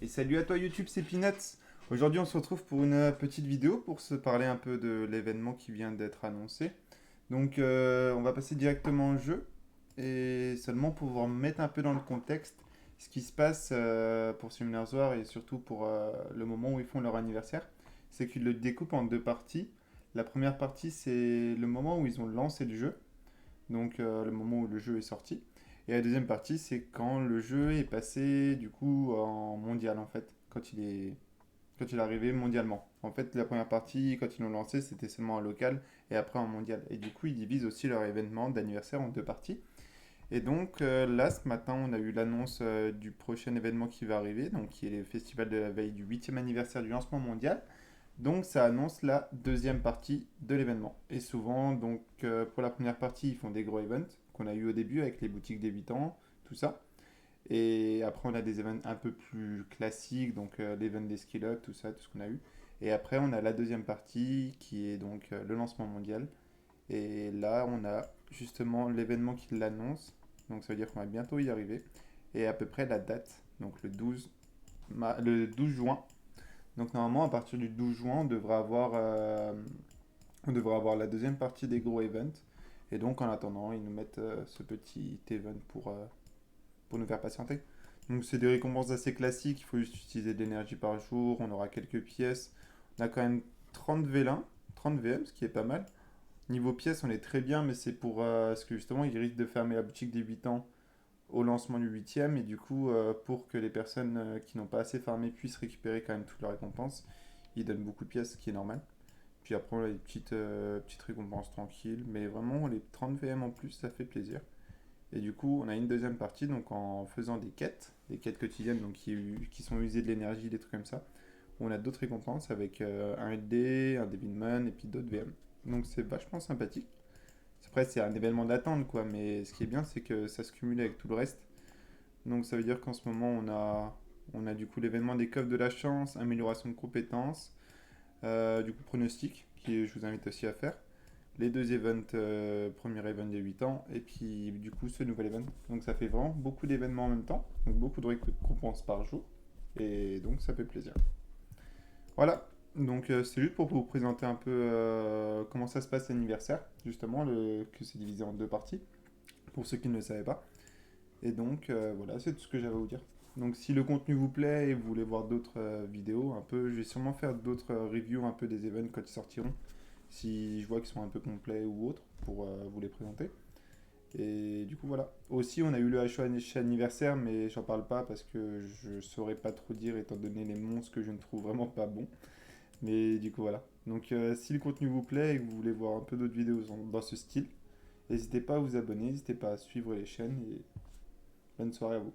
Et salut à toi YouTube, c'est Peanuts. Aujourd'hui on se retrouve pour une petite vidéo pour se parler un peu de l'événement qui vient d'être annoncé. Donc on va passer directement au jeu et seulement pour vous mettre un peu dans le contexte ce qui se passe pour Summoner's et surtout pour le moment où ils font leur anniversaire. C'est qu'ils le découpent en deux parties. La première partie c'est le moment où ils ont lancé le jeu, donc le moment où le jeu est sorti. Et la deuxième partie, c'est quand le jeu est passé du coup en mondial en fait, quand il est arrivé mondialement. En fait, la première partie, quand ils l'ont lancé, c'était seulement en local et après en mondial. Et du coup, ils divisent aussi leur événement d'anniversaire en deux parties. Et donc là, ce matin, on a eu l'annonce du prochain événement qui va arriver, donc qui est le festival de la veille du 8e anniversaire du lancement mondial. Donc ça annonce la deuxième partie de l'événement. Et souvent, donc pour la première partie, ils font des gros events qu'on a eu au début avec les boutiques débutants, tout ça. Et après, on a des events un peu plus classiques, donc l'event des skill up, tout ça, tout ce qu'on a eu. Et après, on a la deuxième partie qui est donc le lancement mondial. Et là, on a justement l'événement qui l'annonce. Donc ça veut dire qu'on va bientôt y arriver. Et à peu près la date, donc le 12 juin. Donc normalement, à partir du 12 juin, on devrait avoir la deuxième partie des gros events. Et donc en attendant, ils nous mettent ce petit event pour nous faire patienter. Donc c'est des récompenses assez classiques, il faut juste utiliser de l'énergie par jour, on aura quelques pièces. On a quand même 30 V1, 30 VM, ce qui est pas mal. Niveau pièces, on est très bien, mais c'est pour parce que justement, ils risquent de fermer la boutique des 8 ans au lancement du 8e, et du coup, pour que les personnes qui n'ont pas assez farmé puissent récupérer quand même toutes leurs récompenses, ils donnent beaucoup de pièces, ce qui est normal. Puis après, on a des petites récompenses tranquilles, mais vraiment, les 30 VM en plus, ça fait plaisir. Et du coup, on a une deuxième partie, donc en faisant des quêtes quotidiennes donc qui sont usées de l'énergie, des trucs comme ça. On a d'autres récompenses avec un LD, un Devilman et puis d'autres VM. Donc c'est vachement sympathique. Après, c'est un événement d'attente, quoi, mais ce qui est bien, c'est que ça se cumule avec tout le reste. Donc ça veut dire qu'en ce moment, on a du coup l'événement des coffres de la chance, amélioration de compétences, du coup pronostic, qui je vous invite aussi à faire les deux events, premier event des 8 ans, et puis du coup ce nouvel event. Donc ça fait vraiment beaucoup d'événements en même temps, donc beaucoup de récompenses par jour, et donc ça fait plaisir. Voilà, donc c'est juste pour vous présenter un peu comment ça se passe l'anniversaire, justement, que c'est divisé en deux parties, pour ceux qui ne le savaient pas. Et donc voilà, c'est tout ce que j'avais à vous dire. Donc si le contenu vous plaît et vous voulez voir d'autres vidéos, un peu, je vais sûrement faire d'autres reviews un peu des events quand ils sortiront, si je vois qu'ils sont un peu complets ou autres, pour vous les présenter. Et du coup, voilà. Aussi, on a eu le HO anniversaire, mais j'en parle pas parce que je saurais pas trop dire étant donné les monstres que je ne trouve vraiment pas bons. Mais du coup, voilà. Donc, si le contenu vous plaît et que vous voulez voir un peu d'autres vidéos dans ce style, n'hésitez pas à vous abonner, n'hésitez pas à suivre les chaînes et bonne soirée à vous.